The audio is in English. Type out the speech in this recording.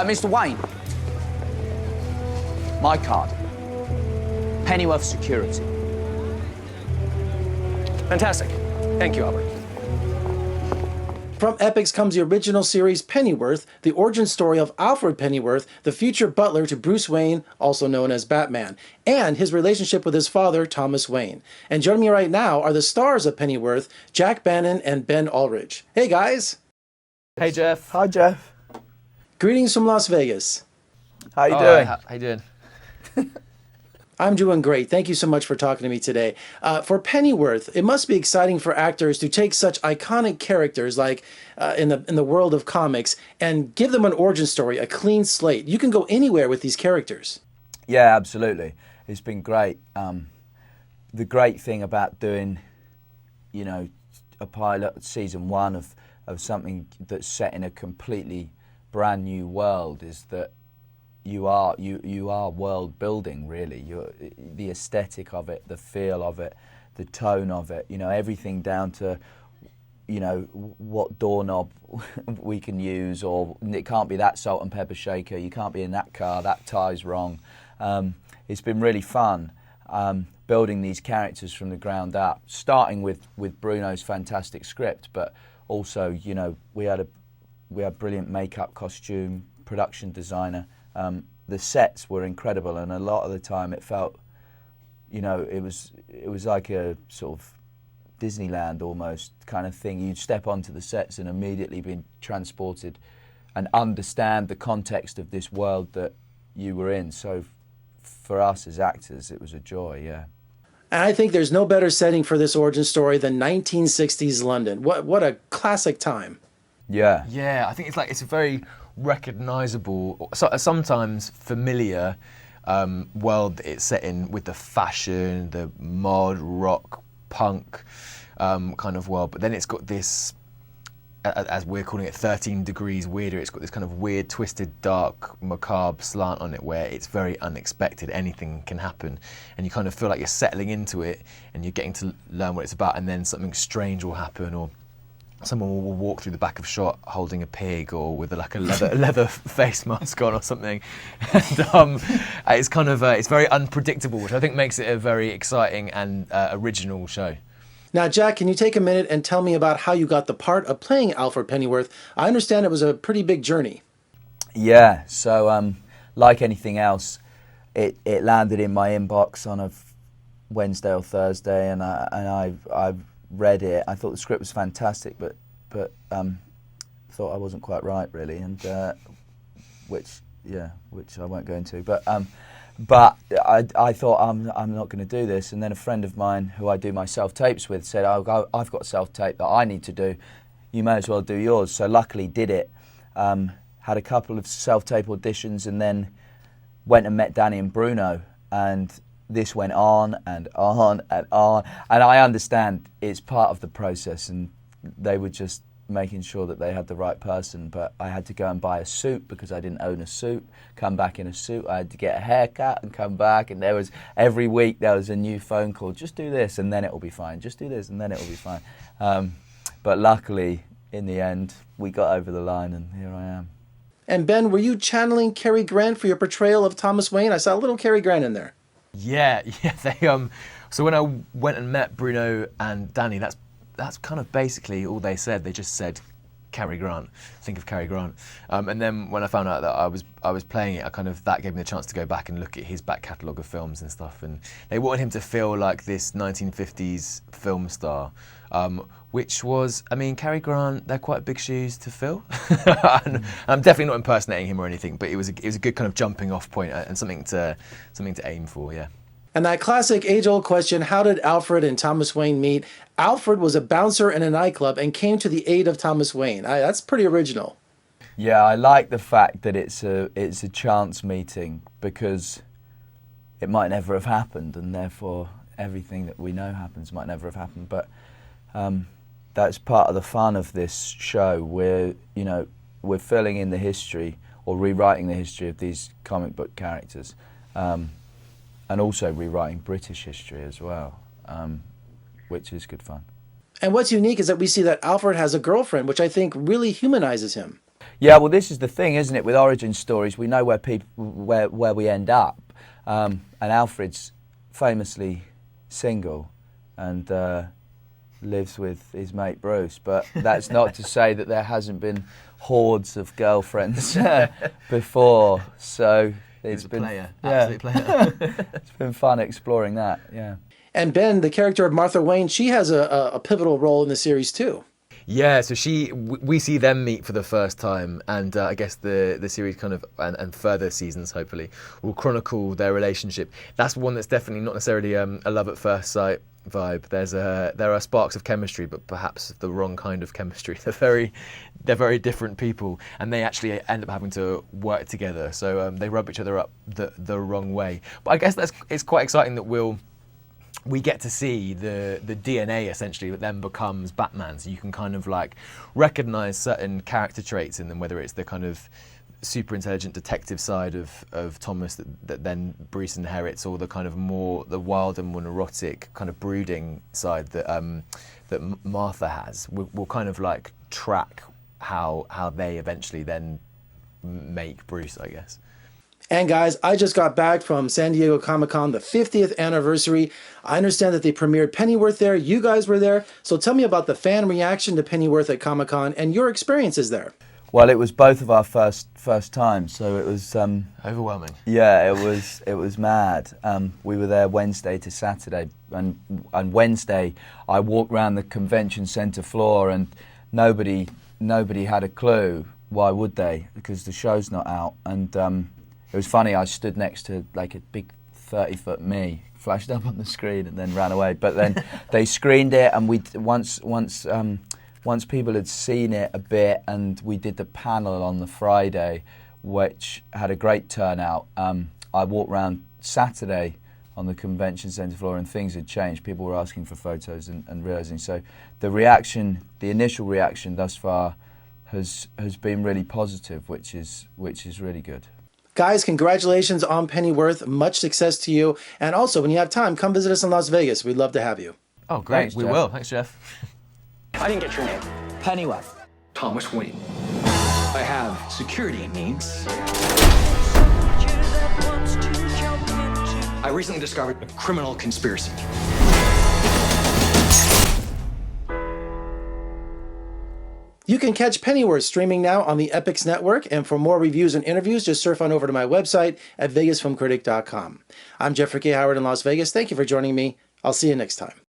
Mr. Wayne. My card. Pennyworth Security. Fantastic. Thank you, Albert. From Epix comes the original series Pennyworth, the origin story of Alfred Pennyworth, the future butler to Bruce Wayne, also known as Batman, and his relationship with his father, Thomas Wayne. And joining me right now are the stars of Pennyworth, Jack Bannon and Ben Aldridge. Hey guys! Hey Jeff. Hi Jeff. Greetings from Las Vegas. How you doing? How you doing? I'm doing great. Thank you so much for talking to me today. For Pennyworth, it must be exciting for actors to take such iconic characters like in the world of comics and give them an origin story, a clean slate. You can go anywhere with these characters. Yeah, absolutely. It's been great. The great thing about doing, you know, a pilot season one of something that's set in a completely brand new world is that you are world building, really. The aesthetic of it, the feel of it, the tone of it, you know, everything down to, you know, what doorknob we can use, or it can't be that salt and pepper shaker, you can't be in that car, that tie's wrong. It's been really fun building these characters from the ground up, starting with Bruno's fantastic script, but also, you know, we had brilliant makeup, costume, production designer. The sets were incredible, and a lot of the time it felt, you know, it was like a sort of Disneyland almost kind of thing. You'd step onto the sets and immediately be transported and understand the context of this world that you were in. So for us as actors, it was a joy, yeah. And I think there's no better setting for this origin story than 1960s London. What a classic time. Yeah. Yeah, I think it's a very recognisable, sometimes familiar world that it's set in, with the fashion, the mod, rock, punk kind of world. But then it's got this, as we're calling it, 13 degrees weirder. It's got this kind of weird, twisted, dark, macabre slant on it where it's very unexpected. Anything can happen. And you kind of feel like you're settling into it and you're getting to learn what it's about, and then something strange will happen, or someone will walk through the back of shot holding a pig or with like a leather face mask on or something. And it's kind of it's very unpredictable, which I think makes it a very exciting and original show. Now, Jack, can you take a minute and tell me about how you got the part of playing Alfred Pennyworth? I understand it was a pretty big journey. Yeah, so like anything else, it landed in my inbox on a Wednesday or Thursday, and I read it. I thought the script was fantastic, but thought I wasn't quite right, really, and which I won't go into. But I thought I'm not going to do this, and then a friend of mine who I do my self-tapes with said, oh, I've got self-tape that I need to do. You may as well do yours. So luckily did it. Had a couple of self-tape auditions, and then went and met Danny and Bruno, and this went on and on and on. And I understand it's part of the process, and they were just making sure that they had the right person. But I had to go and buy a suit because I didn't own a suit, come back in a suit. I had to get a haircut and come back. And every week there was a new phone call. Just do this and then it will be fine. Just do this and then it will be fine. But luckily, in the end, we got over the line, and here I am. And Ben, were you channeling Cary Grant for your portrayal of Thomas Wayne? I saw a little Cary Grant in there. Yeah. They so when I went and met Bruno and Danny, that's kind of basically all they said. They just said Cary Grant. Think of Cary Grant. And then when I found out that I was playing it, that gave me the chance to go back and look at his back catalogue of films and stuff. And they wanted him to feel like this 1950s film star, which was, I mean, Cary Grant, they're quite big shoes to fill. And I'm definitely not impersonating him or anything, but it was a good kind of jumping off point and something to aim for, yeah. And that classic age-old question, how did Alfred and Thomas Wayne meet? Alfred was a bouncer in a nightclub and came to the aid of Thomas Wayne. That's pretty original. Yeah, I like the fact that it's a chance meeting, because it might never have happened, and therefore everything that we know happens might never have happened. But that's part of the fun of this show. We're filling in the history, or rewriting the history of these comic book characters. And also rewriting British history as well, which is good fun. And what's unique is that we see that Alfred has a girlfriend, which I think really humanizes him. Yeah, well, this is the thing, isn't it? With origin stories, we know where we end up, and Alfred's famously single and lives with his mate Bruce. But that's not to say that there hasn't been hordes of girlfriends before. So it's been absolute player. It's been fun exploring that. Yeah. And Ben, the character of Martha Wayne, she has a pivotal role in the series too. Yeah, so we see them meet for the first time, and I guess the series kind of, and further seasons hopefully, will chronicle their relationship. That's one that's definitely not necessarily a love at first sight vibe. There are sparks of chemistry, but perhaps the wrong kind of chemistry. They're very different people, and they actually end up having to work together. So they rub each other up the wrong way. But I guess it's quite exciting that we get to see the DNA essentially that then becomes Batman. So you can kind of like recognize certain character traits in them, whether it's the kind of super intelligent detective side of Thomas that then Bruce inherits, or the kind of more the wild and more neurotic kind of brooding side that Martha has. We'll kind of like track how they eventually then make Bruce, I guess. And guys, I just got back from San Diego Comic-Con, the 50th anniversary. I understand that they premiered Pennyworth there. You guys were there. So tell me about the fan reaction to Pennyworth at Comic-Con and your experiences there. Well, it was both of our first times, so it was Overwhelming. Yeah, it was mad. We were there Wednesday to Saturday, and Wednesday I walked around the convention centre floor, and nobody had a clue. Why would they? Because the show's not out. And it was funny. I stood next to like a big 30-foot me, flashed up on the screen, and then ran away. But then they screened it, and once people had seen it a bit, and we did the panel on the Friday, which had a great turnout. I walked around Saturday on the convention centre floor, and things had changed. People were asking for photos and realising. So the initial reaction thus far has been really positive, which is really good. Guys, congratulations on Pennyworth. Much success to you. And also, when you have time, come visit us in Las Vegas. We'd love to have you. Oh, great. Thanks, We Jeff. will. Thanks, Jeff. I didn't get your name. Pennyworth. Thomas Wayne. I have security needs. I recently discovered a criminal conspiracy. You can catch Pennyworth streaming now on the Epix network, and for more reviews and interviews, just surf on over to my website at vegasfilmcritic.com. I'm Jeffrey K. Howard in Las Vegas. Thank you for joining me. I'll see you next time.